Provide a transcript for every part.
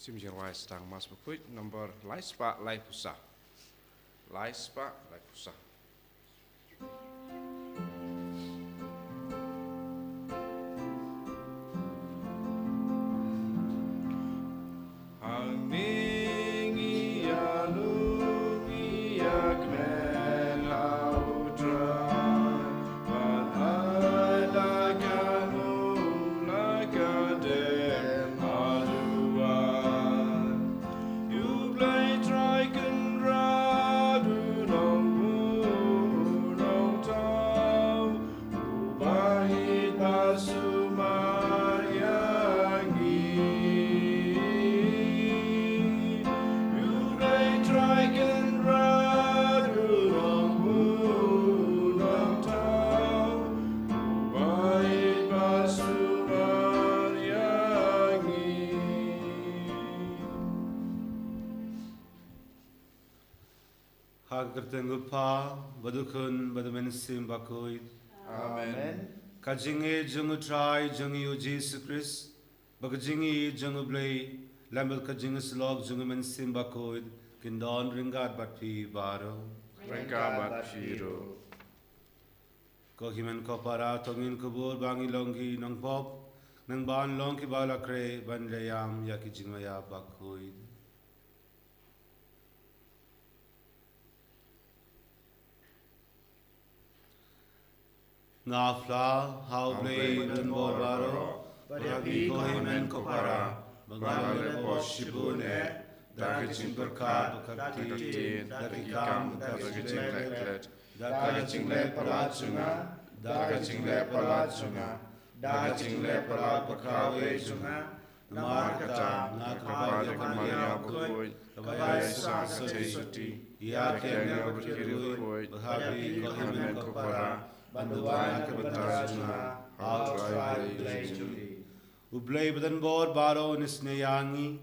Sim jeng lai stang mas bukuit nomor lai spa lai pusah. Lai spa lai pusah. Kertenggupa badukun badumensim bakuit. Amen. Kajingi jungu try jungi u Jesus Christ. Bagajingi jungu blay. Lambel kajingi slog jungu mensim bakuit. Kindon ringat batpi baro. Ringat batpiro. Kohimen kopara tongin kubur bangi longki nang pop. Nang ban longki balakre ban layam yaki jingmaya bakuit. Ngafla hauble dan borbaro bagi kohimen kopara bangale boshibune daging berkat berkati daging leklet daging lepalat pekawe junga markata nakabali kamaya koi kabaya sasati ya kenya berkirui bahabi kohimen kopara Banduan kebetarjuna outrai blejuli. Ublay badan bor baro nisneyangi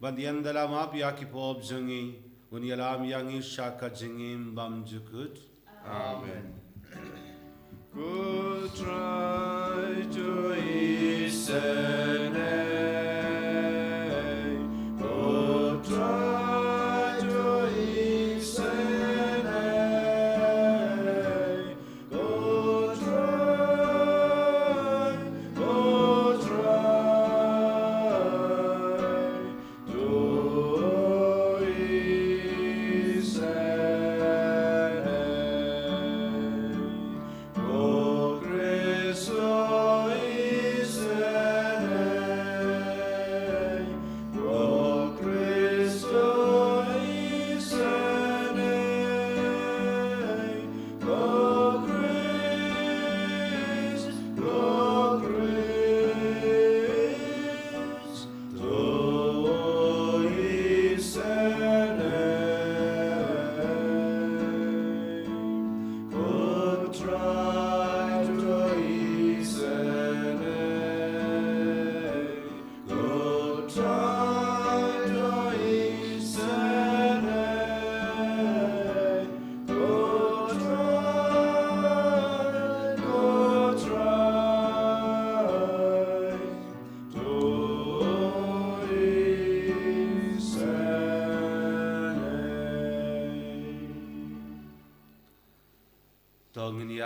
bandian dalam ap yakipob jungi unyalam yangi shaka jingim bam jukut. Amen. Good try to isene. Good try to isene.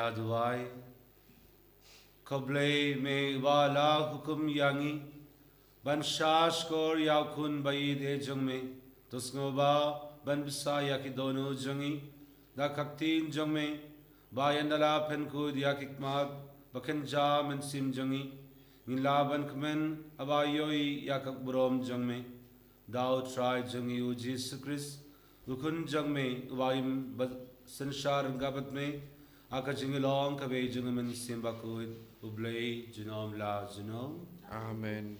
Aduai Koblay me wala hukum yangi ban shash kor yaukun bayid e jungme tusngoba ban bisa yaki dono jungi da kaktin jungme bayan dala penkud yakikmag bakan ja men sim jungi nilaban kmen abayoi yakak brom jungme dao try jungi u Jesus Christ ukun jungme waim sanshar gabat me Aka jingilong kabe jungaman simbakut ublay junom la junom. Amen.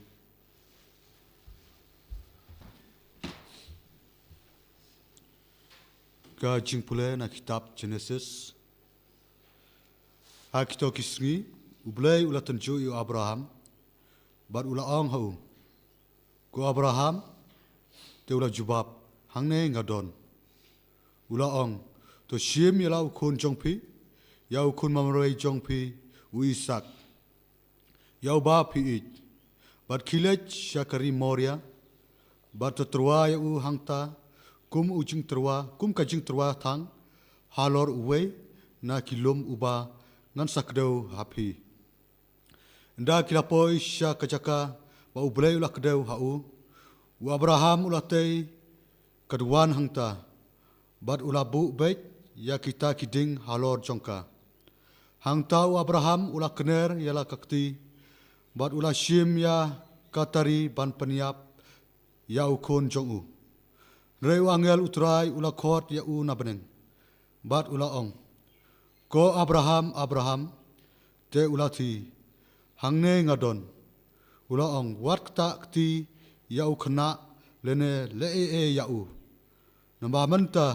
Ka jingpule na kitab Genesis. Akito kisngi ublay ulatan jo yu Abraham. Bar ula ong hau. Ko Abraham te ula jubab hangne ngadon. Ula ong to shiem yalau kun jongpi. Yau kun mamroi jongpi u Isak. Yau ba pi it. Bat kilet syakari Moria. bat terwa ya u hangta kum ujing terwa kum kajing terwa thang halor uwe na kilom uba ngan sakdeu hapi nda kilapoi sya kajaka ba ublei ulah kedeu hau u Abraham ulah tei keduan hangta bat ulah bu baik ya kita kiding halor jongka hangta u Abraham ulah kener yala kakti bat ulah shim ya katari ban peniap ya ukon jong u reu angel utrai ulah khot ya u nabeneng bat ulah ong ko Abraham te ulah thi hangne ngadon ulah ong wat ta kti ya u khna lene le e ya u namba manta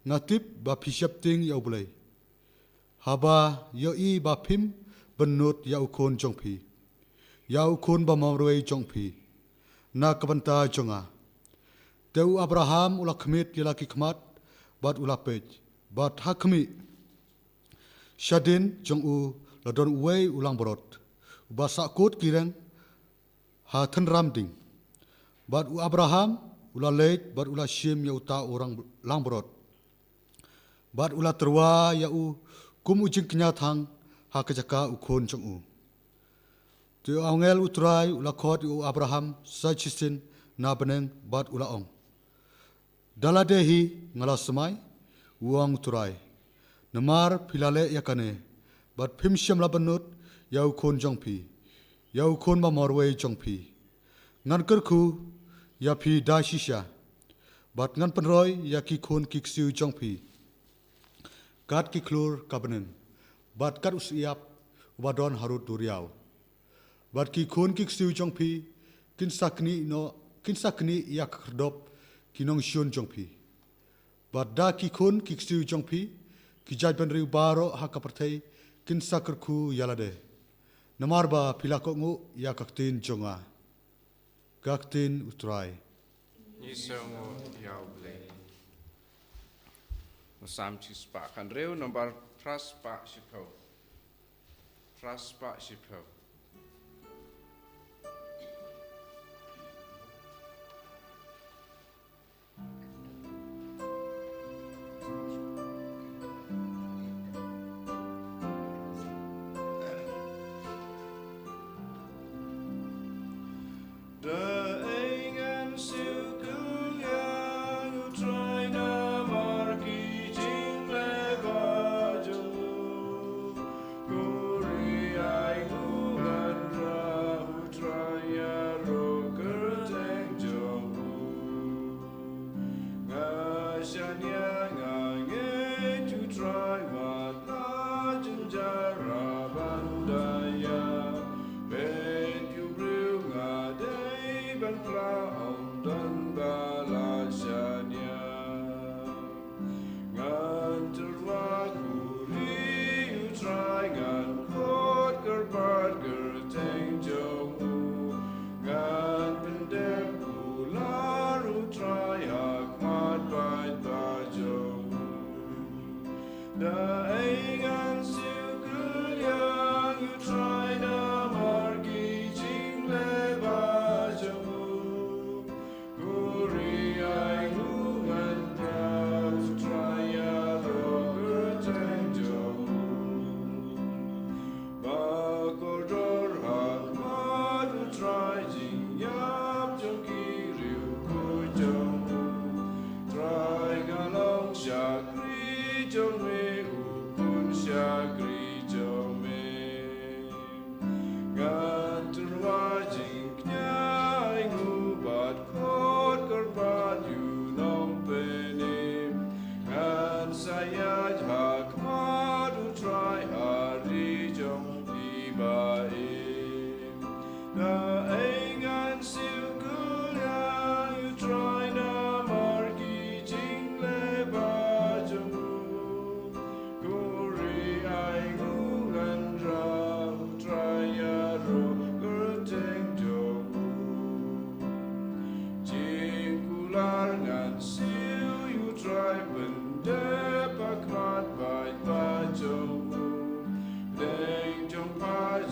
ngatip ba phishap ting ya ulai haba yo i ba phim benut ya u khon jong phi ya u khon ba mawroi jong phi na kabanta jonga teu Abraham ulah khmit laki khmat bat ulah pej bat hakmi shadin jong u ladon uwei ulang borot ba sakut kireng ha than ram ding bat u Abraham ulah leit bat ulah shim ya uta orang lang borot bat ulah terwa ya u kum ujing kenya thang ha kejaka u khon jong u tu angel utrai ulah khot u Abraham sachisin na beneng bat ulah ong daladehi ngala semai uang turai namar pilale yakane bat phim syam la benut yau khon jong phi yau khon ba morwei jong phi ngan kerku ya phi da shisha bat ngan penroi ya ki khon ki siu jong phi kat ki klur kabenen bat kat usiap wadon harut duriau bat ki khon ki siu jong phi kin sakni ya khdop kinong shun jong phi bat da ki khon ki siu jong phi ki jaj ban riu baro ha kaparthei kin sakar khu yalade namar ba pilako ngu ya kaktin jonga kaktin utrai Nisongo yau blei. Masam cispa kan reu nomor praspa sipo. Praspa sipo.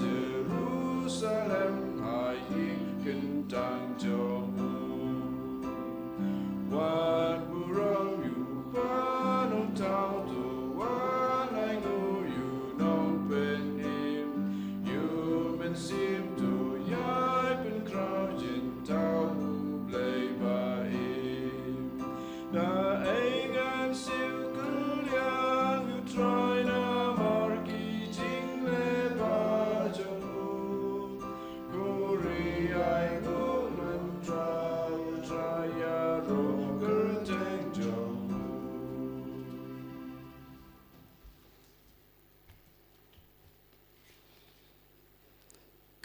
Jerusalem, I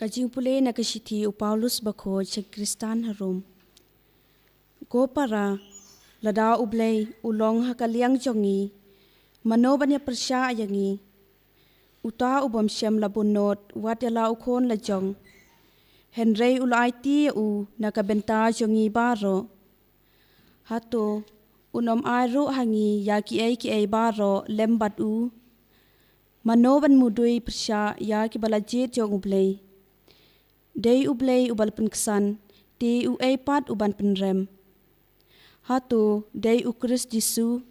kajing pule na kasithi u Paulus bakho che Kristan harum. Go para lada ublay ulong hakaliang jongi mano banya persya ayangi uta ubam syam labunot wat yala ukon la jong Henry ulai ti u nakabenta jongi baro hato unom airu hangi ya ki ai baro lembat u mano ban mudui persya ya ki balajit jong ublay Dei ublay ubal penksan ti u pat uban penrem Hatu dei ukris Jisu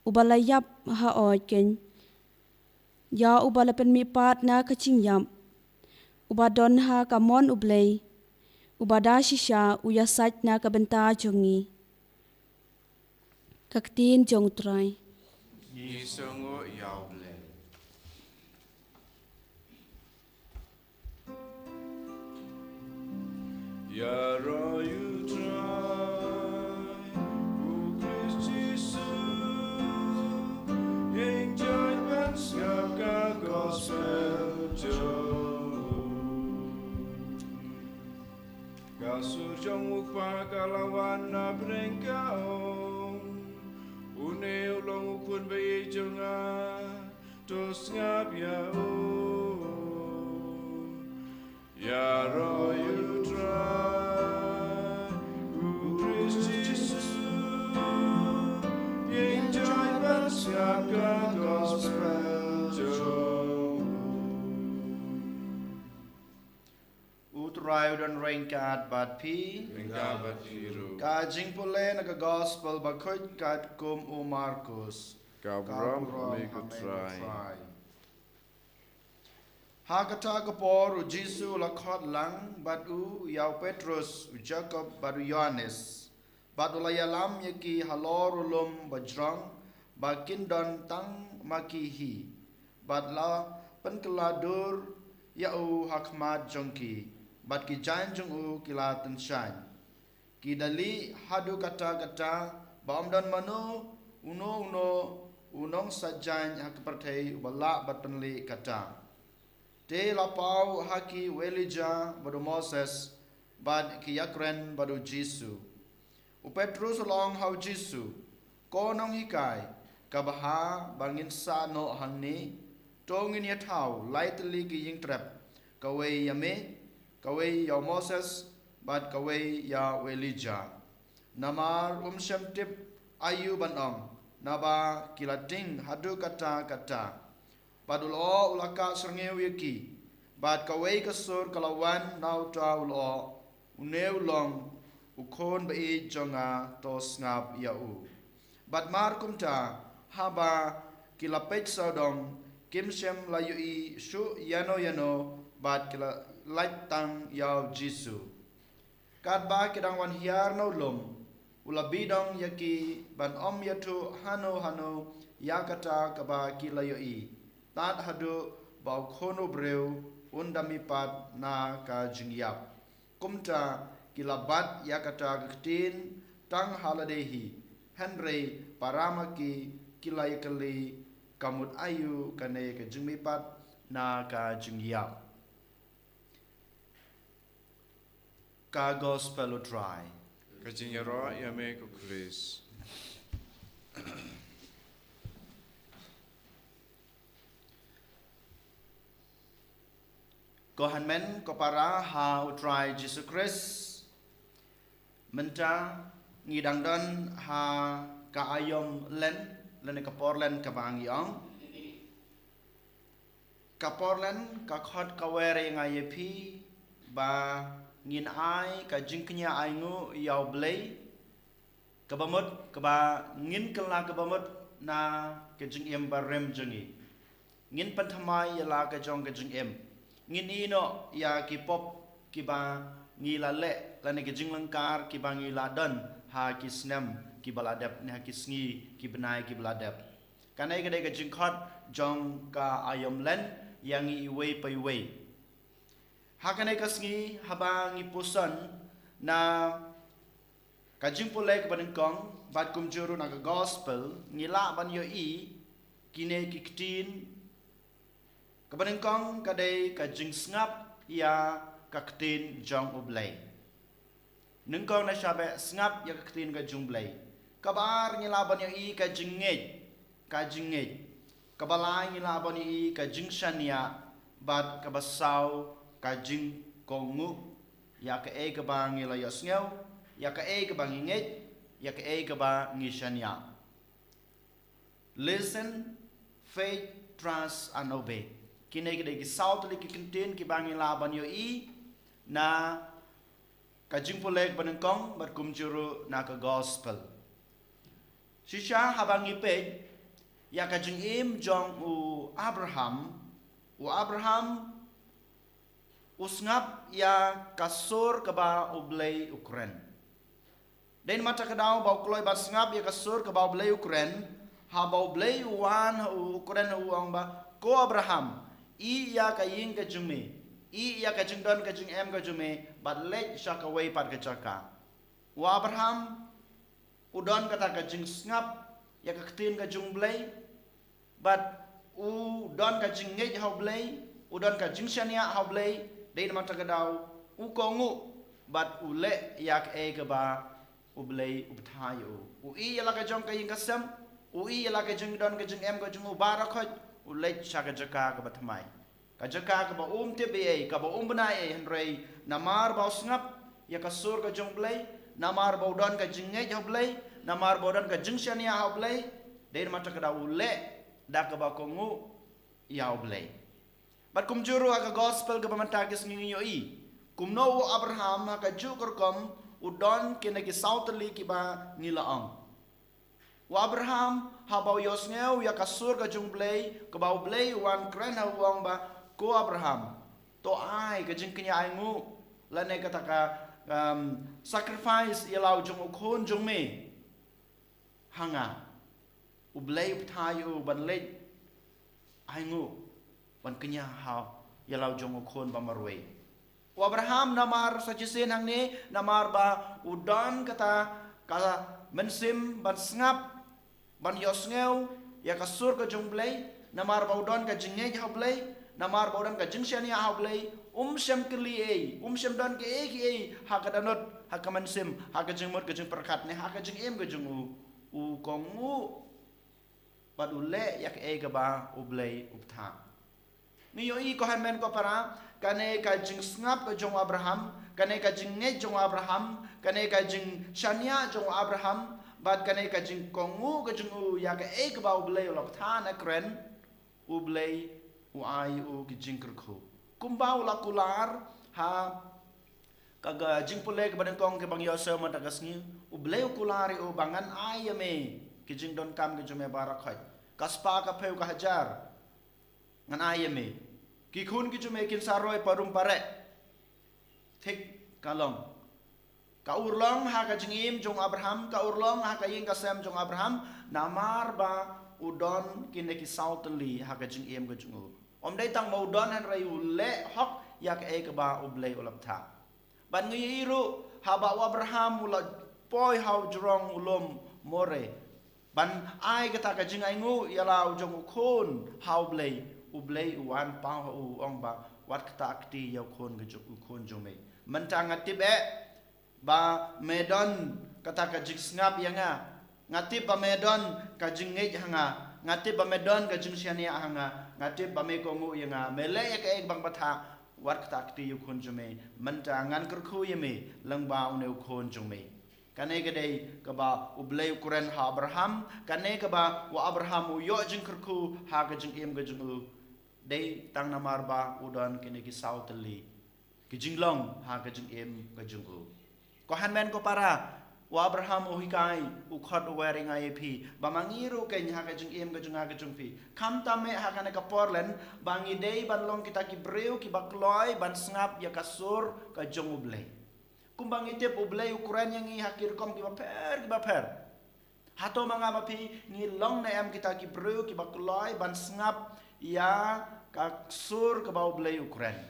ubalayap ha oiken ya ubalapen mipat na kacing yam ubadon ha kamon ublay ubada shisha uyasat na kabenta jongi kaktin jong try Ni songo yau ble. Ya ro you try, O Christ Jesus, enjoy the gospel joy. Kasur jong ukpa kalawan na brengkaong, une ulong ukun bayi jonga, tos ngap ya o. Ya ro you try, O Christ Jesus, enjoy the gospel joy. Utray dan rengkat bat pi Mengabat hiru, ka jing pule na ka gospel bakut kat kum u Markus kabram megu try. Ha kata kapor u Jisu la khot lang bat u yau Petrus u Jacob bat u Yohanes bat u la yalam yaki halor ulum bajrang bakin don tang makihi bat la penkeladur ya u hakmat jongki bat ki jan jong u kila tenshan ki dali hadu kata baam dan manu unong sajan hak pertai bala bat penli kata te lapau haki welija badu Moses bad ki yakren badu Jisu u Petrus long hau Jisu ko nong hikai kabaha bangin sa no hangni tongin ya thau lightly ki ying trap kawe yame kawe ya Moses bad kawe ya welija namar syamtip ayu banong naba kilating hadu kata Padul o ulaka serngeu yaki bad kawai kasur kalawan nau taul o uneu long ukon bai jonga tos ngap yau bad mar kumta haba kilapet saudong kimsem layui shu yano bad kila light tang yau Jisu kat ba kidang wan hiar no lom ulabidong yaki ban om yatu hano yakata kaba kilayui tat hadu bau khono breu undamipat na ka jingyap kumta kilabat yakata gtin tang haladehi Henry paramaki kilai kali kamut ayu kane ka jingmipat na ka jingyap ka gospel try Kajing ya ro ya me ku Chris. Ko hanmen ko para ha utrai Jesus Christ menta ngidang don ha ka ayom len ka porlen ka bang yong ka porlen ka khot ka were ngai pi ba ngin ai ka jingknya ai ngu yaw blei ka bamut ka ba ngin kala ka bamut na ka jing em barem jengi ngin panthamai yala ka jong ka jing em ngin ino ya ki pop ki ba ngila le lane ki jinglangkar ki ba ngila don ha ki snem ki baladep ne ha ki sngi ki benai ki baladep kanai kadai ka jingkhot jong ka ayom len yang i wei pai wei ha kanai ka sngi haba ngi pusan na ka jingpole ka ban kong bat kum juru na ka gospel ngila ban yo i kine ki ktin Kabanengkong kadai ka jing snap ya kaktin jong ublay. Nengkong na sabe sngap ya kaktin ka jumblay. Kabar ngilaban ya i ka jingit. Kabalay ngilaban ya i ka jingshania bat kabasaw ka jing kongu ya ka e ka bang ilayos ngaw ya ka e ka bang ingit ya ka e ka bang ngishania. Listen, faith, trust, and obey. Kini kita kisau tuli kikintin kibangi laban yo i na kajing pulek banengkong berkum juru na ke gospel. Sisha habangi pe ya kajing im jong u Abraham usngap ya kasur keba ublay Ukraine. Den mata kedau bau kloy bat sngap ya kasur keba ublay Ukraine. Habau blay uwan Ukraine uang ba ko Abraham i ya ka ying ka jume i ya ka jing don ka jing em ka jume bat let shaka way pat ka chaka wa Abraham udon kata ka jing ngap ya ka ktin ka jung blay bat udon ka jing ngej how blay udon ka jing shania how blay dei mata ka daw kongu bat ule yak e ka ba ublay ubthayo i ya la ka jong ka ying ka sam ui la ka jing don ka jing em ka jing barakot ulai chaka jaka ka batmai ka jaka ka ba te be ka ba bana e henrei namar ba snap ya ka sur ka jong blai namar ba don ka jing nge ha blai namar ba don ka jing shania ha blai der mata ka da ule da ka ba kongu ya blai bat kum juru ka gospel ka ba mata ka sngi yo i kum no Abraham ka jukur kom udon kene ki sautli ki ba nilaang wa Abraham habau yosngeu ya kasur ka jungblay ka bau blay wan kren ha uang ba ko Abraham to ai ka jing kenya ai ngu la ne kata ka sacrifice yalau jung ukhon jung me hanga ublay pthayu ban le ai ngu ban kenya ha yalau jung ukhon ba marwe wa Abraham namar sajisen hang ne namar ba udan kata mensim ban sngap ban yosngeu ya kasur ka jungblay namar baudon ka jingej hablay namar baudon ka jingshania hablay shem kli shem don ke ki ha ka danot ha ka mansim ha ka jingmot ka jing perkat ne ha ka jing em ka jing u kongu padule yak ka ba ublay uptha ni yo i ko han men ko para kane ka jing snap ka jong Abraham kane ka jing ne jong Abraham kane ka jing shania jong Abraham bat kane ka jing kongu ka jing ya ka ba ublay ulap tha na kren ublay ai ki jing kerkhu kumba ula kular ha kaga jing pule ka badang kong ke bang yose ma tagasngi ublay kulari bangan ai me ki jing don kam ke jume barakhai kaspa ka peu ka hajar ngan ai me ki khun ki jume kin saroi parum pare thik kalong ka urlong ha ka jingim jong Abraham ka urlong ha ka ying ka sem jong Abraham namar ba udon kine ki sautli ha ka jingim ka jong dai tang mo udon han rai ule hok yak ka ba ublay ulap tha ban ngi iru ha ba Abraham ula poi hau jrong ulom more ban ai ka ta ka jing ai ngu yalau jong khon hau blay ublay uan pa u ong ba wat ka akti yaw khon ga jong khon jong me mentang atib ba medon kata ka jing ngap yanga ngatip ba medon ka jing ngej hanga ngatip ba medon ka jing shania hanga ngatip ba me kongu yanga mele ya ka bang batha wat kata akti yu khon jume manta ngan kurkhu yeme langba une khon jume kane ka dei ka ba ublay Ukraine ha Abraham kane ka ba wa Abraham u yo jing kurkhu ha ka jing ga jing dei tang namar ba udon kene ki sautli ki jing long ha ka jing ga jing ko hanmen ko para wa Abraham uhikai ukhot wearing IAP bamangiru ken ha ka jing ga jing ga jing pi kam tame ha ka ka porlen bangi dei ban long kita ki breu ki bakloy ban ngap ya kasur ka jong ublay kumbang ite ublay Ukraine yang i hakir kom ki baper hato mga mapi ngi long na em kita ki breu ki bakloy ban ngap ya kasur ka ublay Ukraine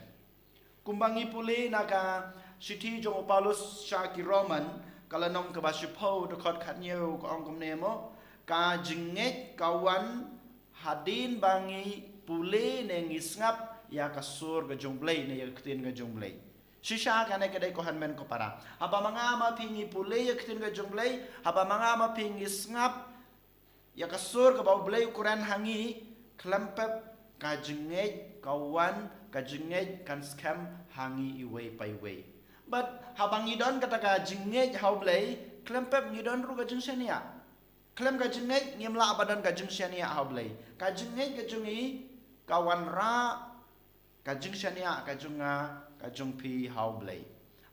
kumbangi puli naka Siti jong Paulus Shaki Roman kala nong ka basipo to khot khatnyeu ko ong komnemo ka jinget kawan hadin bangi pule ne ngisngap ya kasur ga jongblay ne ya ktin ga jongblay Shisha kane kadai ko hanmen ko para. Haba mga mapingi pulay yakitin ka junglay. Haba mga mapingi sngap. Yakasur ka baublay ukuran hangi. Klempep ka jingej kawan ka jingej kan scam hangi iway pa iway. But habang idon kata ka jingej haublay. Klempep idon ru ka jingshania. Klem ka jingej ngimla abadan ka jingshania haublay. Ka jingej ka jungi kawan ra ka jingshania ka junga kajung pi haublay.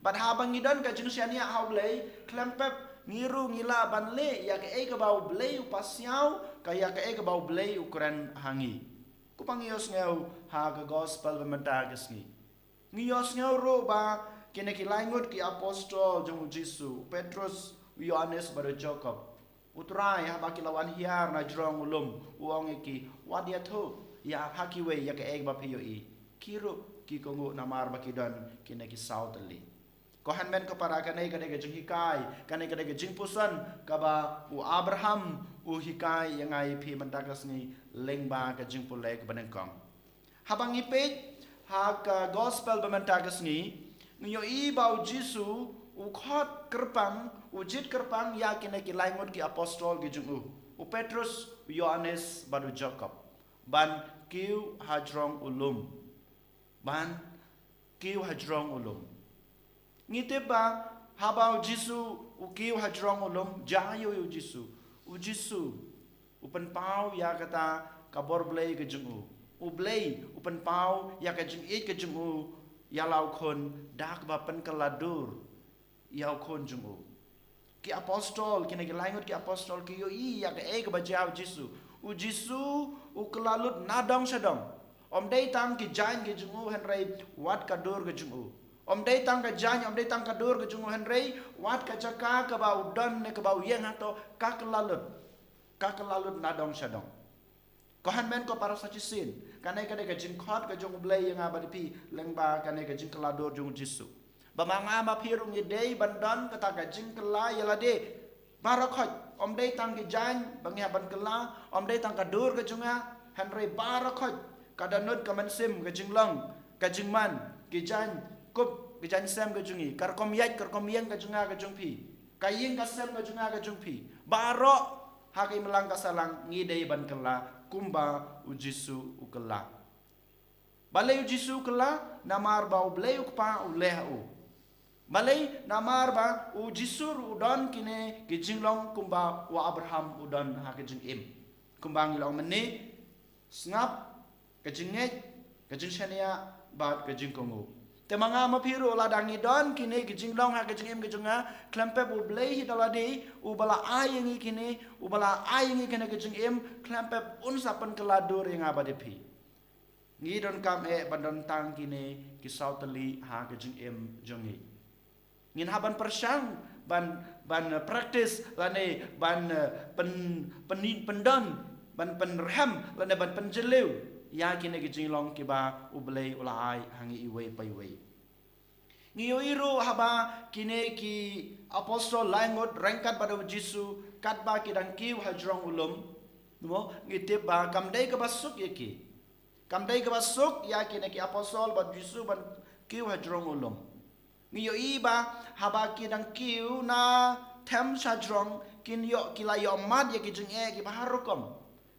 But habang ngidon kajung siania haublay, klempep ngiru ngila banle ya ke ka baublay upasyaw kaya ke ka baublay ukuran hangi. Kupangiyos ngaw ha ka gospel bementagas ngi. Ngiyos ngaw ro ba kinakilangot ki apostol jung Jisu, Petrus, Yohanes baru Jacob. Utray haba kilawan hiar na jrong ulum uong iki wadia tho ya hakiwe ya ke ba piyo i. Kiru ki kongo namar bakidan kinaki sautali kohan men ko para kanai kanai gajing hikai kanai kanai gajing pusan kaba u Abraham u hikai yang ai pi mandagas ni lengba gajing pulai ke banengkong habang ipet ha ka gospel bamandagas ni ngiyo ibau Jisu u khot kerpang u jit kerpang ya kinaki laingot ki apostol gajing u Petrus u Yohanes baru Jacob ban kiu hajrong ulum ban kiu hajrong ulum ngite ba habau Jisu u kiu hajrong ulum jayo yu Jisu u Jisu upen pau ya kata kabor blay ke jung u blay upen pau ya ke jung ke jung ya lau kon dak ba pen keladur ya kon jung ki apostol kina ki laingot ki apostol ki yo i ya ke ba jao Jisu u Jisu u kelalut nadong sedong Om day tang ki jan ki jungu henrei wat kadur ke jungu. Om day tang ka jan om day tang kadur ke jungu henrei wat ka caka ka bau don ne ka bau yeng atau ka kelalut nadong sadong. Kohan men ko para sacisin kanai kadai ka jin khot ka jungu blay yang abadi pi lengba kanai ka jin keladur jungu Jisu. Bamanga ma pirung idei bandon kata ka jin kela yalade barakot om day tang ki jan bangi ban kela om day tang kadur ke junga henrei barakot kadanut kamansim kajinglang kajingman kijan kup kijan sem kajungi karkom yat karkom yang kajunga kajungpi kaying kasem kajunga kajungpi baro haki melang kasalang ngidei ban kela kumba ujisu ukela balai ujisu ukela namar bau blei ukpa ulehu balai namar ba ujisur udon kine kijinglong kumba wa Abraham udon hakijing im kumbang ilong meni snap kajinget kajing shania bat kajing kongo temanga mapiru ladangi don kini kajing long ha kajing em kajunga klampe bu blei hidaladi ubala ayengi kini ubala ayengi kene kajing em klampe unsapan keladur yang abade pi ngidon kam bandon tang kini kisauteli ha kajing em jongi ngin haban persang ban praktis lane ban pendon ban penreham lane ban penjeliu ya kini kijing long kiba ublay ulai hangi iwe pa iwe ngiyo iru haba kini ki apostol laingot rengkat pada Jisu katba kidang kiw hajrong ulum mo ngitip ba kamdai ka basuk yaki kamdai ka basuk ya kini ki apostol bad Jisu ban kiw hajrong ulum ngiyo iba haba kidang kiw na tem hajrong kinyo kilayo mad ya kijing ki baharukom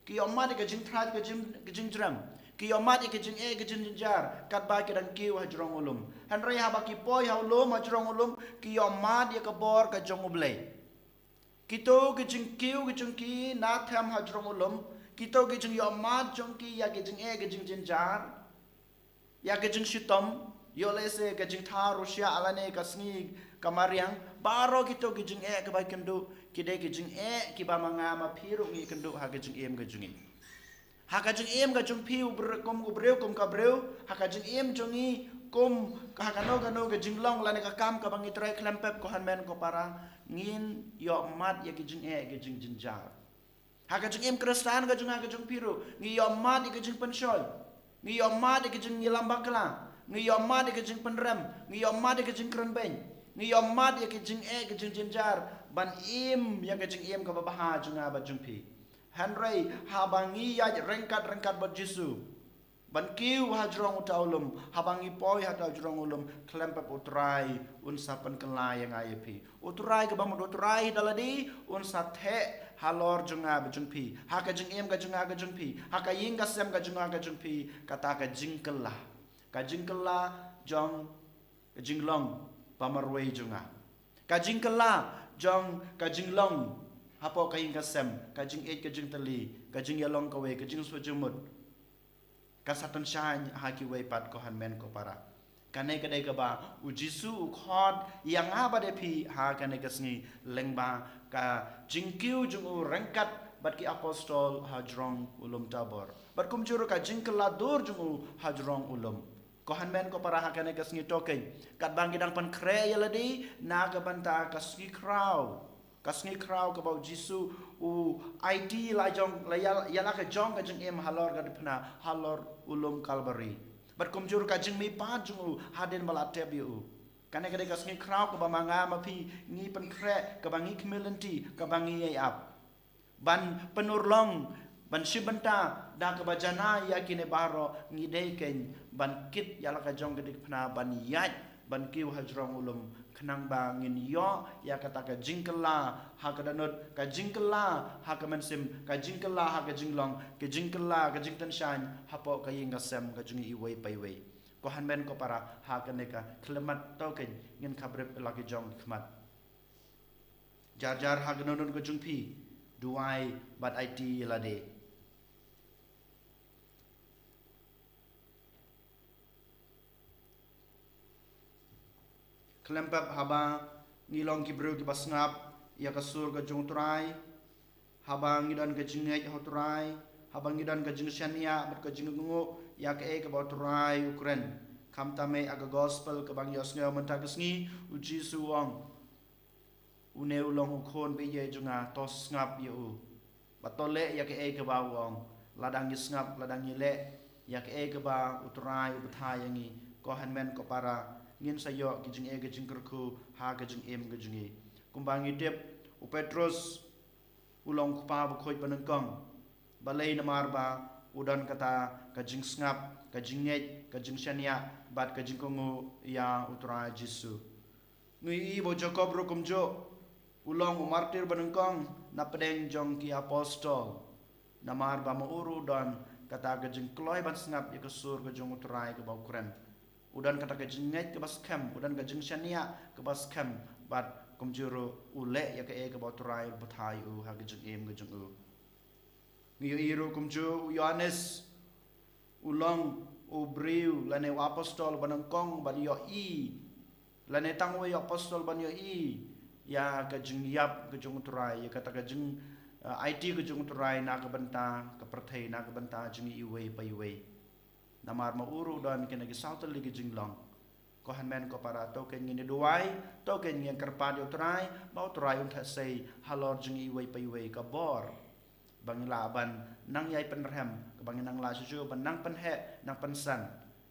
ki omat ke jing trat ke jing dram ki omat ke jing ke jing jar kat ba ke dan ki hajrong ulum hanrei haba ki poi haulum hajrong ulum ki omat ke bor ke jong ublei kito ke jing ki na tham hajrong ulum kito ke jing omat jong ki ya ke jing jar ya ke jing shitom yo lese ke jing tha rusia alane kasni kamariang baro kito ke jing ke ba kendo kidai kejung ki ba manga ma phiru ngi kendo ha kejung em kejungi ha kejung em kejung phiu kum ubreu kum kabreu ha kejung em jongi kum ha kano kejung long lane ka kam ka bangi trai klempep ko hanmen ko para ngin yo mat ya kejung kejung jinjar ha kejung em kristan kejung phiru ngi yo mat kejung pensyol ngi yo mat kejung ngilambakla ngi yo mat kejung penrem ngi yo mat kejung krenben ngi yo mat kejung kejung jinjar ban im yang kejing im ka babaha junga ba jumpi hanrei habangi ya rengkat bat Jisu ban kiu hajrong utaulum habangi poi hata hajrong ulum klempap utrai unsa pen kelai yang ayepi utrai ke bang utrai daladi unsa the halor junga bejung pi haka jeng em ka junga ka jung pi haka ying ka sem ka junga ka jung pi kata ka jingkela jong ka jinglong pamarwei junga ka jingkela jong ka jinglong hapo ka ying ka sem ka jing et ka jing tali ka jing yalong ka we ka jing sujumut kasatan shine haki way pat ko han men ko para kanai kadai ka ba u jisu u khod yang aba de pi ha kanai kasni lengba ka jingkiu jung u rengkat bat ki apostol hajrong ulum tabor bat kum juru ka jingkela dur jung u hajrong ulum ko han men ko para ha kanai kasni token kat bang gidang pan kre yaladi na ka banta kasni crowd ka bau jisu u ID la jong la yala ka jong ka jeng em halor ka dipna halor ulum kalbari bat kum jur ka jeng mi pa jung u haden bala teb yu kane ka de ka sngi crowd ka ba manga ma pi ngi pen kre ka bangi kmelenti ka bangi ai ap ban penurlong ban shibanta da ka bajana ya kine baro ngi de ken ban kit yala ka jong ka dipna ban yat ban kiu hajrong ulum kenang bangin yo ya kata ka jingkela ha ka danut ka jingkela ha ka mensim ka jingkela ha ka jinglong ka jingkela ka jingtan shan hapo ka ying ka sem ka jungi iway payway ko han men ko para ha ka neka klemat token ngin kabrep laki jong khmat jar ha ka nonun ko jungpi duai bat IT lade klempap haba ngilong ki bro ki basngap ya kasur ka jong turai haba ngidan ka jingai hoturai haba ngidan ka jing shania bat ka jing ngungu ya ka e ka ba turai ukren kam tame aga gospel ka bang yos ngau menta kasngi uji suwang une ulong ukhon be ye junga tos ngap yu batole ya ka e ka ba wong ladang ngap ladang le ya ka e ka ba uturai uthai yangi ko hanmen ko para ngin sayo gijing e gijing kerku ha gijing em gijing e kumbangi dep u Petrus ulong kupa bu khoi panengkong balai namar ba udan kata gijing ngap gijing net gijing shania bat gijing kongu ya utra Jesu ngui bo Jacob ro kumjo ulong martir panengkong na pedeng jong ki apostol namar ba mo uru dan kata gijing kloi ban ngap ya kesur gijing utrai ke bau kren udan kata ka jingai ke bas kem udan ka jing shania ke bas kem bat kumjuru ule ya ka e ka botrai buthai u ha ka jing em ka jing u ngiyo iru kumju Yohanes ulong u briu lane apostol banangkong ban yo i lane tangwe apostol ban yo i ya ka jing yap ka jing utrai ya kata ka jing IT ka jing utrai na ka banta ka perthai na ka banta jing i we pai we namar ma uru dan kena ki sautal ligi jinglong ko han men ko para token ngini duai token ngien kerpad utrai ba utrai untha sei halor jingi wei pai wei ka bor bang laban nang yai penrem ka bang nang la suju ban nang penhe nang pensan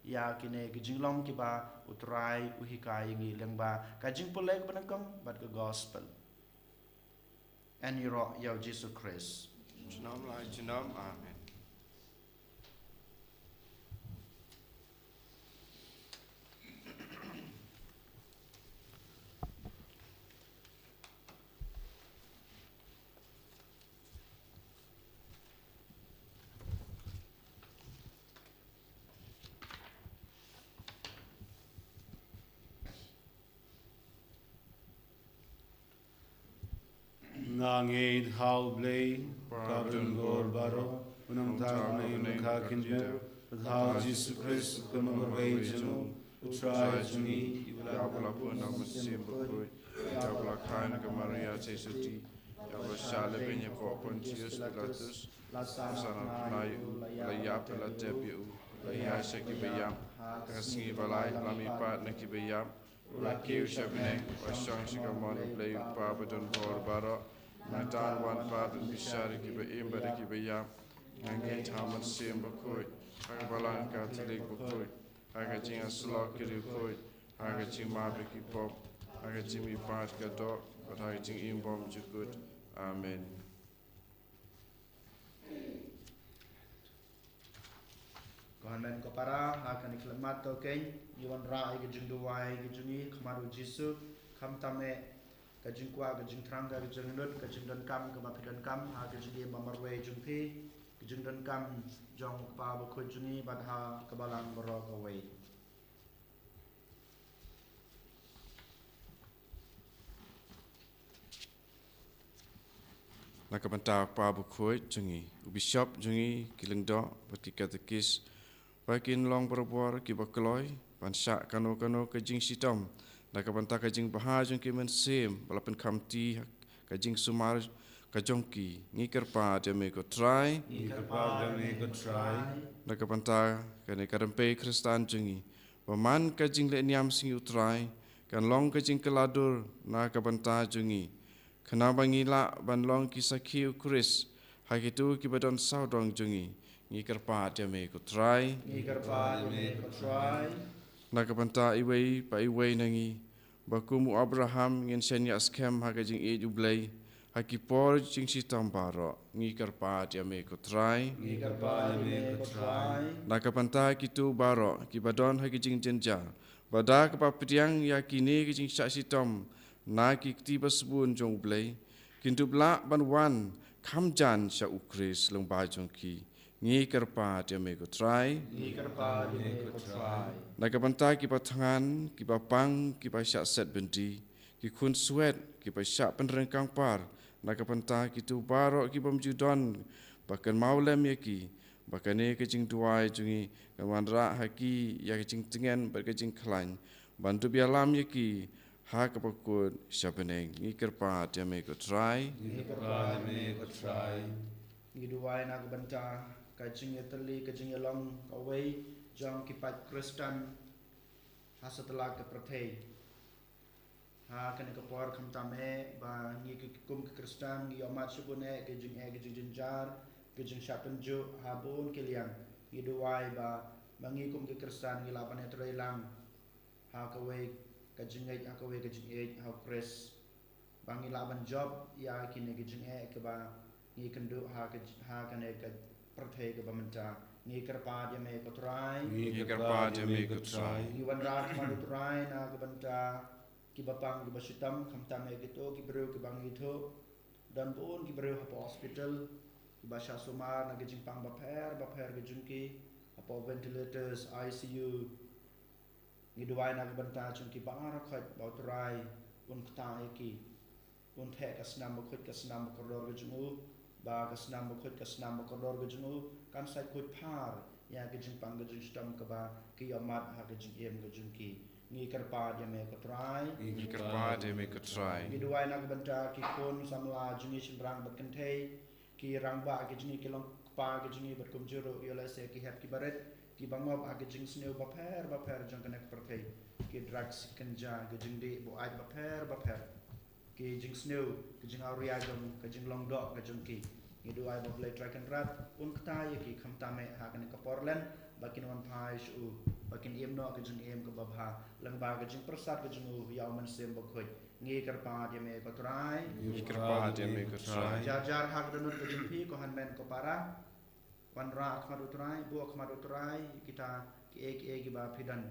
ya kine ki jinglong ki ba utrai uhikai ngi lengba ka jingpole ko banangkong bat ka gospel and ro ya Jesus Christ Jinam lai jinam amen. Nangid haublei kabun gor baro unang tag nei makakin be thao Jesus Christ kumur wei jenu utrai juni Yabla puna musim berkoi, yabla kain ke Maria Jesuti, yabla shale benye po Pontius Pilatus, sana tunai la yap la tebiu, la yasha ki beyam, kasngi balai lami pat na ki beyam, la kiu shabne, wa shang shikamon play pabadon bor baro, Natan wan pat bishari ki beyam bari ki beyam, ngangi taman sim berkoi, kagbalan katolik berkoi, agajing aslok kiri berkoi. Agacing mabiki pop, agacing mi pat gadok, but agacing imbom jukut. Amen. Kohamen ko para akan iklamat to ken iwan ra ay gajung duway gajungi kamaru Jisu kam tame gajung kwa gajung trang gajung nut gajung don kam kamapidan kam ha gajung dia mamarwe jungpi gajung don kam jong pa bakujuni badha kabalang borok away. Nakapanta pa bukhoi jungi ubishop jungi kilingdo baki katekis bakin long berbuar ki bakloi pansa kano kajing sitom nakapanta kajing bahar jungki mensem balapan kamti kajing sumar kajongki ngikar pa deme ko try nakapanta kane karampe kristan jungi paman kajing le niam sing utrai kan long kajing keladur nakapanta jungi Kenapa ngila ban long kisah kiu Chris hakitu kibadon saudong jungi ngikar pa deme ko try nakapanta iwei pa iwei nangi bakumu Abraham ngin senya skem hakajing e jublei hakipor jing sitam baro ngikar pa deme ko try nakapanta kitu baro kibadon hakajing jenja bada kapapitiang yakini kijing syak sitam na ki tiba sebun jong blai kintu bla ban wan kham jan sha ukris long ba jong ki ngi karpa te me ko try na ka banta ki patangan ki pang ki pa sha set bendi ki kun sweat ki pa sha penreng kang par na ka banta ki tu baro ki bam judon bahkan maulem ya ki bahkan ke jing tuai jungi wan ra haki ya jing tengen ber ke jing klan bantu bialam ya ki ha kapakut siapeneng ngikir pa tiame ko try ngiduway na banta kajing yatali kajing yalong away jong kipat kristan hasetelah ke perthei ha kan ke por kham tame ba ngi kum ke kristan ngi amat subune kajing jenjar kajing sapenju habun kiliang ngiduway ba mangi kum ke kristan ngi lapan etrelang ha kaway kajing akawe kajing how press bangi laban job ya kini kajing ke ba ngi kendu ha kan ke perthei ke bamenta ngi kerpa dia me ko try ngi wan rat ma try na ke banta ki bapang ki basitam khamta me gitu ki bro ki bangi tho dan bon ki bro ha hospital ki basha sumar na kajing pang baper kajing ki apa ventilators ICU ngiduway na banta chunki bangar khat bautrai un kta ki un the kasnam khut kasnam koror gejungu ba kasnam khut kasnam koror gejungu kan sai khut phar ya gejing pang gejing stam ka ba ki amat ha gejing em gejung ki ngi karpa dia me ko try ngiduway na banta ki kon samla jungi simrang bat kentei ki rangba gejing ki long pa gejing bat kumjuro yola se ki hat ki baret ki bangop age jing sneu baper jang kanek perthei ki drugs kanja ge jing de bo aj baper ki jing sneu ki jing auria jong ki jing long dok ge jong ki ni do ai boble track and rat un kta ye ki khamta me ha kanek porlen bakin wan phai shu bakin em no ge jing em ko babha lang ba ge jing prasad ge jing u yaw man sem bo khoi ngi karpa de me ko try jar hak donut ge jing phi ko han men ko para wan ra akhmad utrai bu akhmad utrai kita ki ba pidan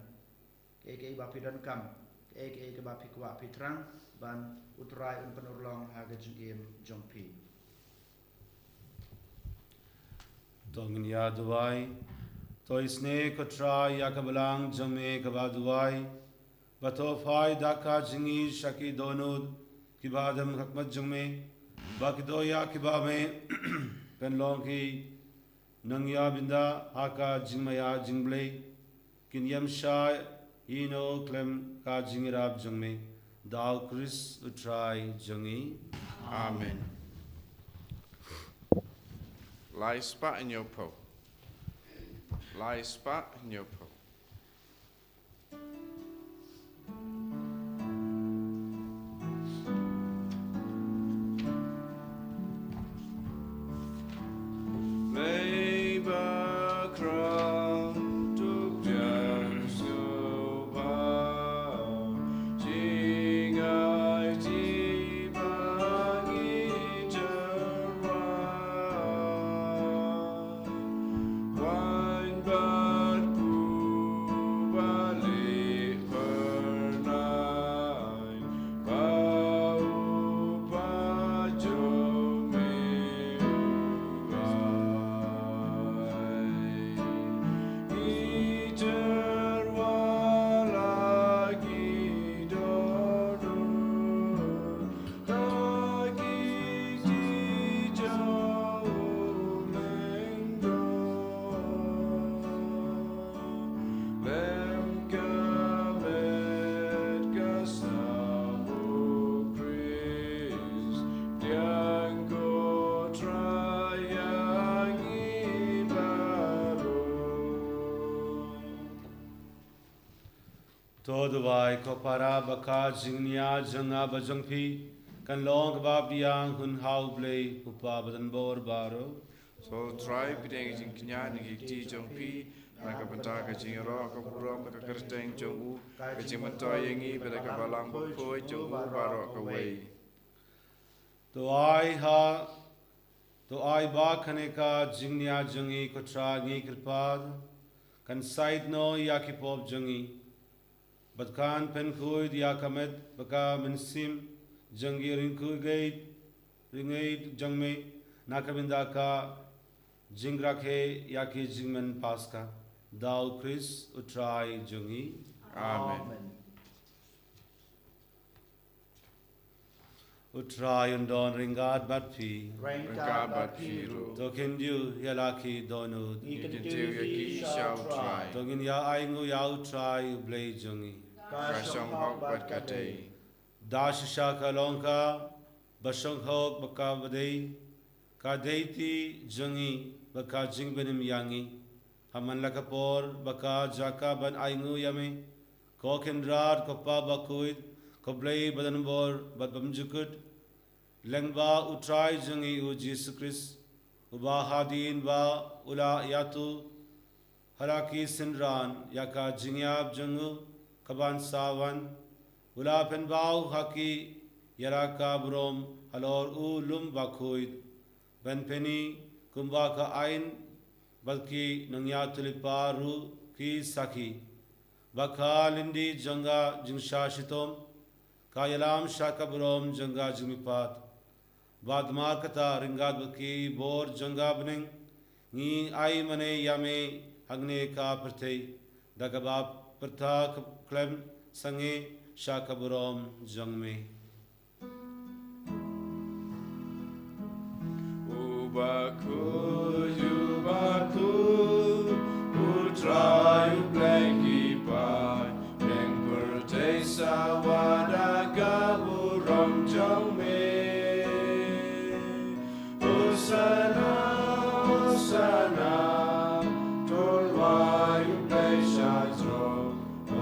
ki ba pidan kam ki ba pikwa pitrang ban utrai un penurlong ha gejim jongpi tongin ya duai to isne ko try ya kabalang jame ka ba duai bato fai daka jingi shaki donud ki badam hakmat jame ba ki do ya ki ba me pen long ki Nangya binda haka jingmaya jingblei kinyam sha ino klem ka jingirab jungme dal Chris utrai jungi. Amen. Lie spat in your po. Lie spat in your po. Wine by Kodwai ko para baka jingnia janga bajangpi kan long ba biang hun hau blei upa badan bor baro. So try pideng jing knya ni ti jong pi na ka banta ka jing ro ka buram ka kerteng jong u ka jing mentoy yengi pada ka balang bo poi jong u baro ka wei. To ai ba khane ka jingnia jangi ko tra ngi kripad kan side no ya ki pop jangi batkan pen kuid ya kamet baka mensim jangi ringku ringai jangme nakabinda ka jingrakhe ya ki jingmen paska dau Chris utrai jangi. Amen. Utrai undon ringat batpi Rengka bat piru. tokin du yalaki donud Ikan tiu ya ki shall try. togin ya aingu ya utrai blei jangi Kasong hok bat katei. dash shaka lonka basong hok baka badei ka deiti jangi baka jingbenim yangi haman lakapor baka jaka ban aingu yame kokin rad kopa bakuid koblei badan bor badbam jukut lengba utrai jangi u Jesus Christ uba hadin ba ula yatu haraki sinran yaka jingyab jangu kaban sawan ula penbau haki yaraka brom halor u lum bakuid ben peni kumba ka ain balki nangya tuliparu ki saki bakha lindi janga jingsha shitom kayalam shaka brom janga jimipat badmar kata ringad balki bor janga bning ni ai mane yame hagne ka perthei dagaba pertha klem sange shaka brom jangme. Ubaku, utrai upleki pai, yang bertesa wadaga burong jong me. Osana, Osana, tolwai uplei shatro,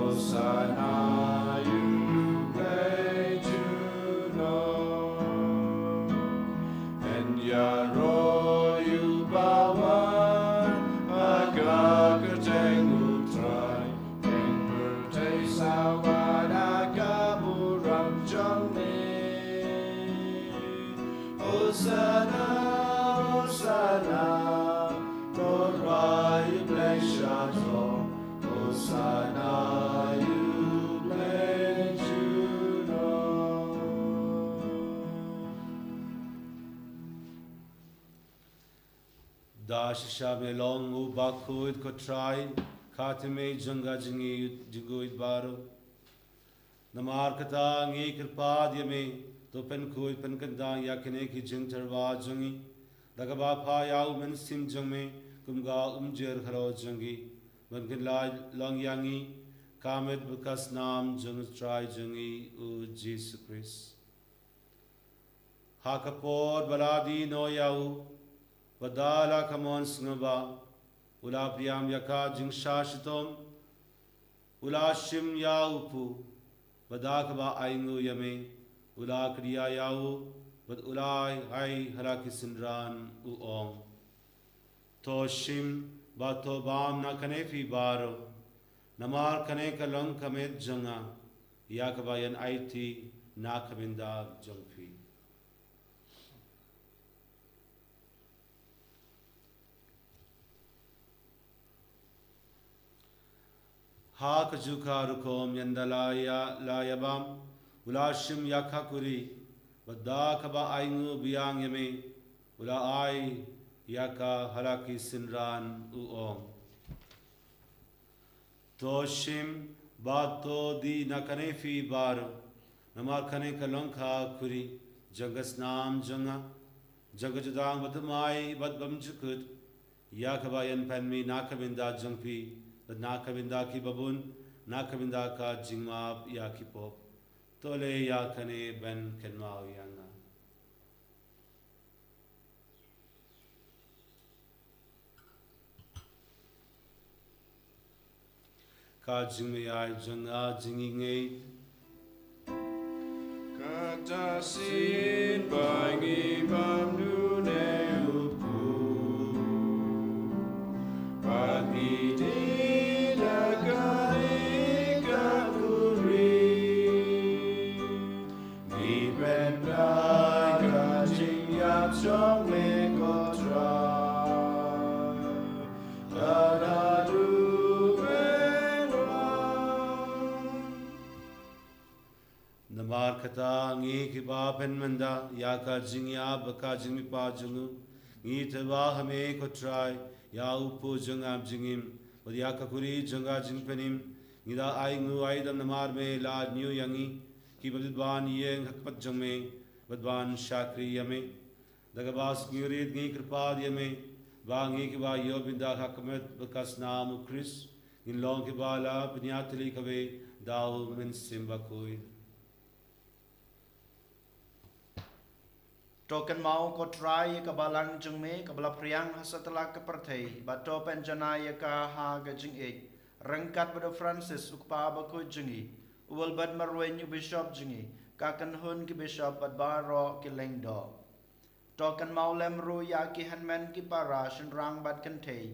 Osana uplei juno, and yaro. Osana, Osana, Lord, why you bless Shato? Osana, you bless you, Dash shame long u bakuid ko try katime janga jingi jiguid baro namar kata ngi kirpad yame to pen kuid pen kandang yakine ki jingtarwa jangi dagaba pha yau men sim jangme kumga umjer kharo jangi bankin la long yangi kamet bukas nam jang try jangi u Jesus Christ hakapod baladi no yau Badala kamon snaba ula priyam yaka jingsashitom ula shim yaupu badakaba aingu yame ula kriya yau bad ulai hai haraki sinran uong to shim bato bam na kanefi baro namar kane kalong kamet janga yakabayan aiti na kaminda jangfi. Ha kajuka rukom yandalaya layabam ulashim yakakuri badda kaba aingu biang yame ula ai yaka halaki sinran uong toshim bato di nakanefi baro namar kane kalongka kuri jangas nam janga jangajudang badamai badbam jukut yakaba yan panmi nakaminda jangpi nakaminda ki babun nakaminda ka jingmab ya ki pop tole ya kane ben kenmao yanga ka jing me ai jang a jing i ngei Kata sin bagi bamdu ne upu Bagi dila kari kakuri Di benda kajing yap chong me kotra Adadu Namar kata ngi ki ba pen manda ya ka jing ya ba ka jing mi pa jungu ngi te ba hame ko try ya upu jung am jingim ba ya ka kuri janga jing penim ngi da ai ngu ai dam namar me la new yangi ki ba ban ye hak pat jung me badban shakri yame daga bas ngi rid ngi kripa yame ba ngi ki ba yo binda hakmet ba kas nam Chris in long ki ba la pnyatli kave dau men simba koi Token mau ko try ka balang jung me ka bala priang hasatala ka perthei bato penjana ya ka ha ga jing e rangkat pada Francis ukpa ba ko jingi uwal bad marwen yu bishop jingi ka kan hun ki bishop bad baro ki lengdo token mau lem ru ya ki hanmen ki para shin rang bad kan thei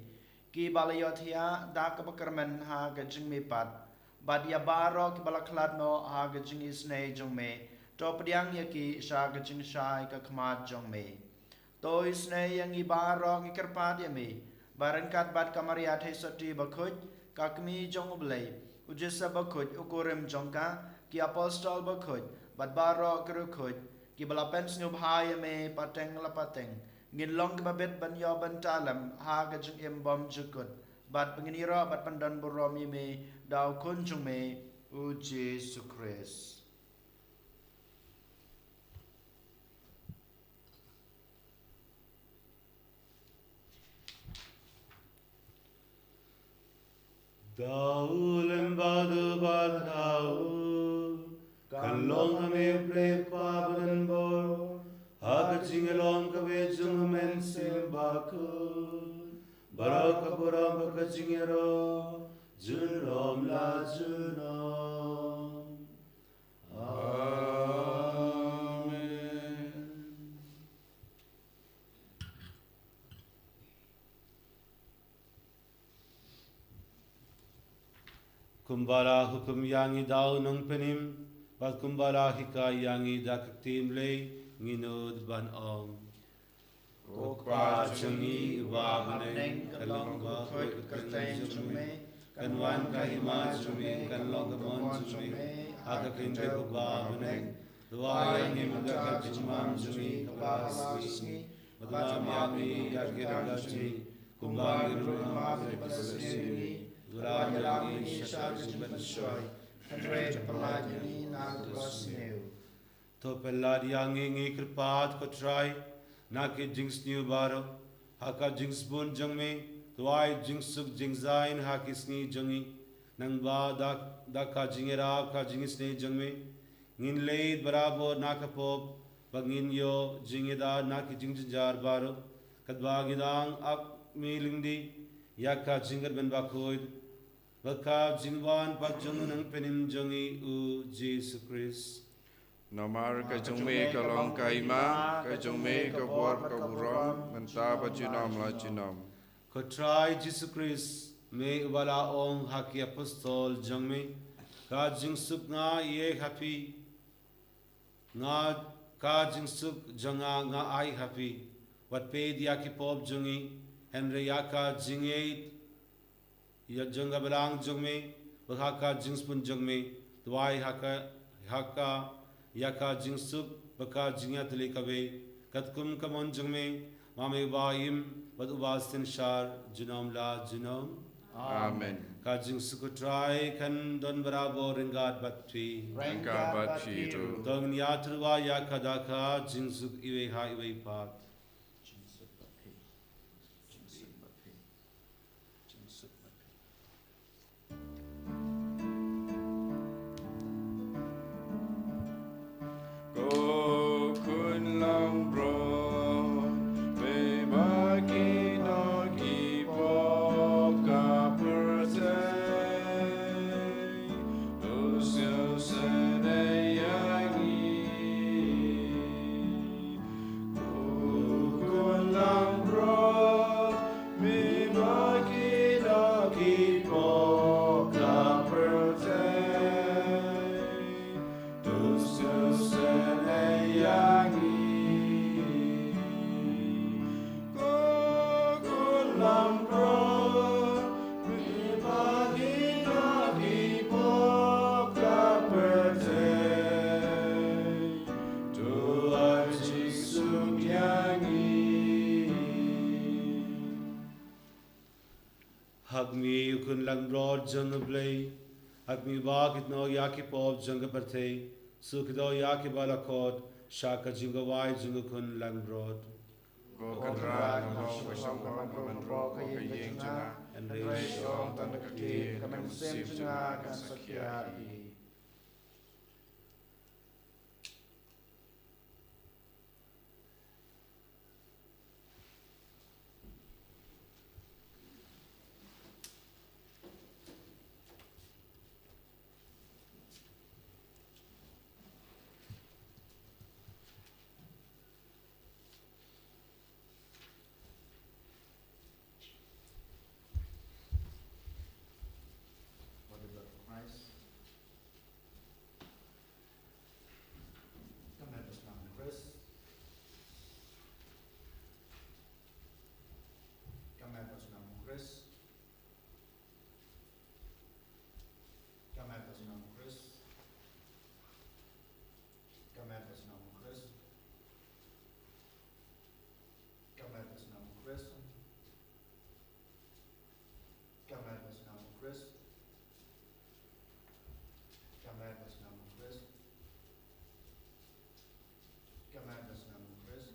ki balayothia da ka bakarmen ha ga jing me pat bad ya baro ki bala khlad no ha ga jing is nei jung me to padiang yaki sha ga jing shai ka khmat jong me to isne yang i baro ngi kerpat ya me barangkat bat kamaria thai soti bakhut kakmi jong blai ujisa bakhut ukurem jongka ki apostol bakhut bat baro kru khut ki bala pens nu bhai me pateng la pateng ngin long ka babet ban yo ban talam ha ga jing em bom jukut bat penginira bat pandan borom me daw kun jong me u Jesus Christ Dau lembadu badau kan long hame play paban bor hag jingelong kawe jung men simbaku baraka buram baka jingero junom la junom Kumbala hukum yangi dau nung penim, bat kumbala hika yangi dak tim le nginud ban ong. Kokpa changi wa baneng kalong wa koi kertain chume, kanwan kahima chume, kanlong kamon chume, haka kinde bukwa baneng, dua yangi mudaka chumam chume, kapasni, madam yangi yakiraga chume, kumbang iruma bepasni, Durang yangi shakaj bensoy, Andre pelajani nagos new. To pelad yangi ngi kripat ko try, naki jinx new baro, haka jinx bun jangme, tuai jinx suk jingzain haki sni jangi, nang ba daka jingera ka jingis ne jangme, ngin leid barabo nakapop, bangin yo jingeda naki jingjar baro, kadba gidang ak milingdi, yaka jingar ben bakoid, Baka jingwan pat jung nang penim jungi u Jesus Christ. Namar ka jungme ka long ka ima, ka jungme ka bor ka buram, menta pa junam la junam. Ko try Jesus Christ, me wala ong haki apostol jungme, ka jing suk nga ye happy, nga ka jing suk janga nga ai happy, wat pe dia ki pop jungi, Henry yaka jingate, ya janga belang jungme baka jingspun jungme tuai haka yaka jingsuk baka jingya tli kabe katkum kamon jungme mame baim bad ubasin shar junom la junom Amen. ka jingsuk try kan don barabo ringat batwi Rangka bat firu. dong niatruwa yaka daka jingsuk iwe ha iwe pat Kun lang bro, be bagi no ki pop ka persen. Agmi ukun lang broad jung blay. Agmi bakit no yaki pop jung partay. Sukdo yaki balakod. Shaka jinga wai jung kun lang broad. Go kadra ng mga wisang mga kamanro ko kayeng jana. And Raise your tan kaki kamen sim janga kan sakyai. Body blood of Christ. Come help us now, Chris. Come help us now, Chris. Come help us now, Chris. Come help us now, Chris. Come help us now, Chris. Come help us now, Chris. Come help us now, Chris. Come help us now, Chris.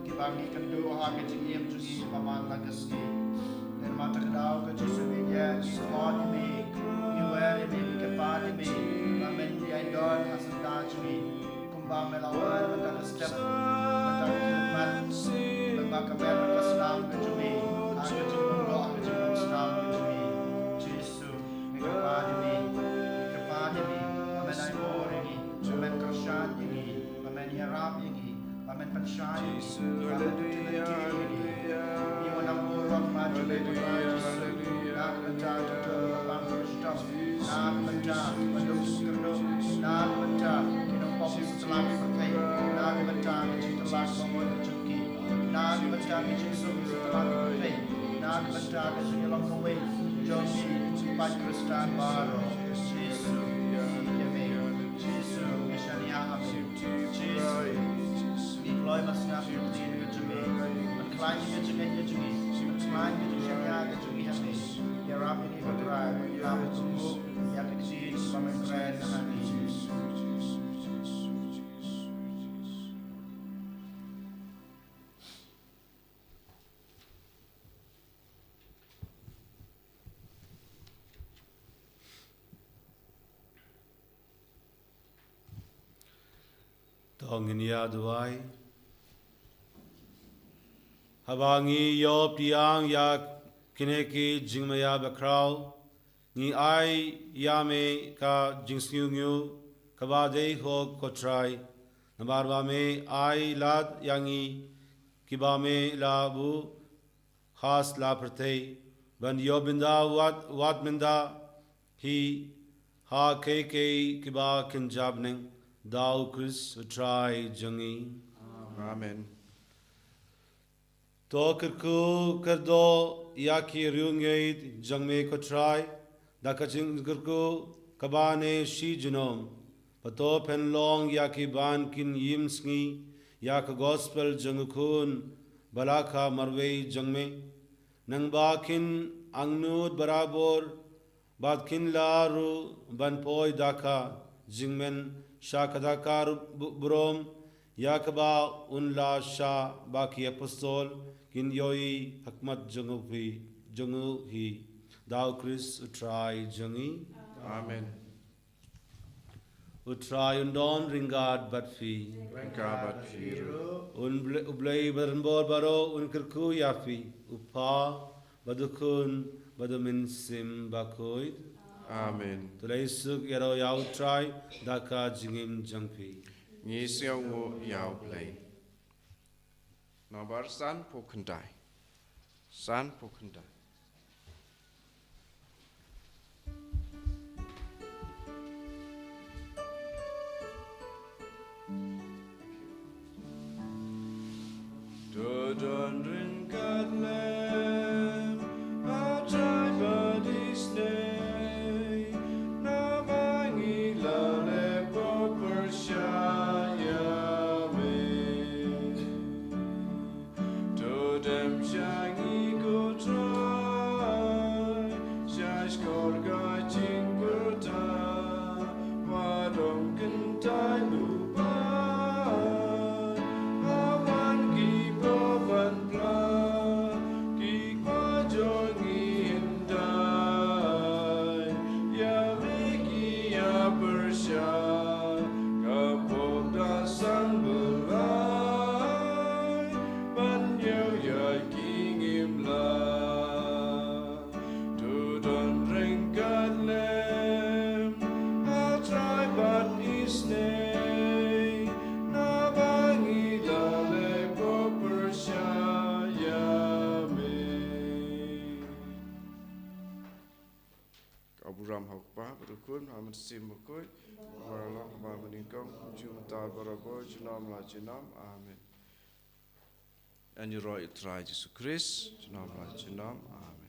Kibangi kendo ha ke jiem jugi paman lagaski dan mata kedau ke Jesu media Lord me you were me ke pa me amen di idol asanda jugi kumba melawan mendak step mendak man lembaga ber keslam ke jugi ha ke jugi lo ha ke jugi islam ke jugi Jesu ke pa me amen ai ore ni amen krishan ni amen yarab ni amen panshai hallelujah hallelujah ni wanamur rahmat hallelujah nak baca bang Kristus nak baca manduk kerdo nak baca kita fokus setelah berkai nak baca kita telah bangun rezeki nak baca kita setelah berkai nak baca kita long away Johnny Pan Kristan Baro Jesu Yame Jesu Mishania Amin Jesu Nikloy Masna Jini Jumi Klein Jini Jumi Klein Jini Jumi Hame Yarami Badrai Yamu Tumu Yakiti Pamekren Nahani Tongin ya duai habangi yop tiang ya kineki jingmaya bakrau ni ai yame ka jingsnyu kabade ho kotrai nabarba me ai lad yangi kibame labu khas la prate ban yobinda wat minda hi ha ke kiba kinjabning Thou Chris try jangi. Amen. To kerku kerdo yaki ryungait jangme ko try da kaching kerku kabane shi jinom pato pen long yaki ban kin yimsngi yak gospel jangukun balaka marwe jangme nang bakin angnud barabor badkin laru ban poi daka jingmen Shakadakar Brom Yakaba Unla Shah Baki Apostol Kin Yoi Hakmat Jungu Hi Thou Chris Utrai Jungi Amen. Utrai Undon Ringad Batfi Kabat Firu. Ublay Baranbor Baro Unkirku Yafi Upa Badukun Badumin Sim Bakoid Amen. Tulay suk yaro yau try daka jingim jangpi. Ngi siaw ngo yao play. Nabar san pokendai. San pokendai. Dodon ringkat lem, ajai badis day. Namangi lale persyaya me. Dodem syangi kutrai, syash korga cing berta, wadom kentai lupa. Aburam Hokba, Rukun, Hamad Simukui, Maralak, Mamaningkong, Jumata Barabo, Jinam La Jinam, Amen. And you write, try Jesus Christ, Jinam La Jinam, Amen.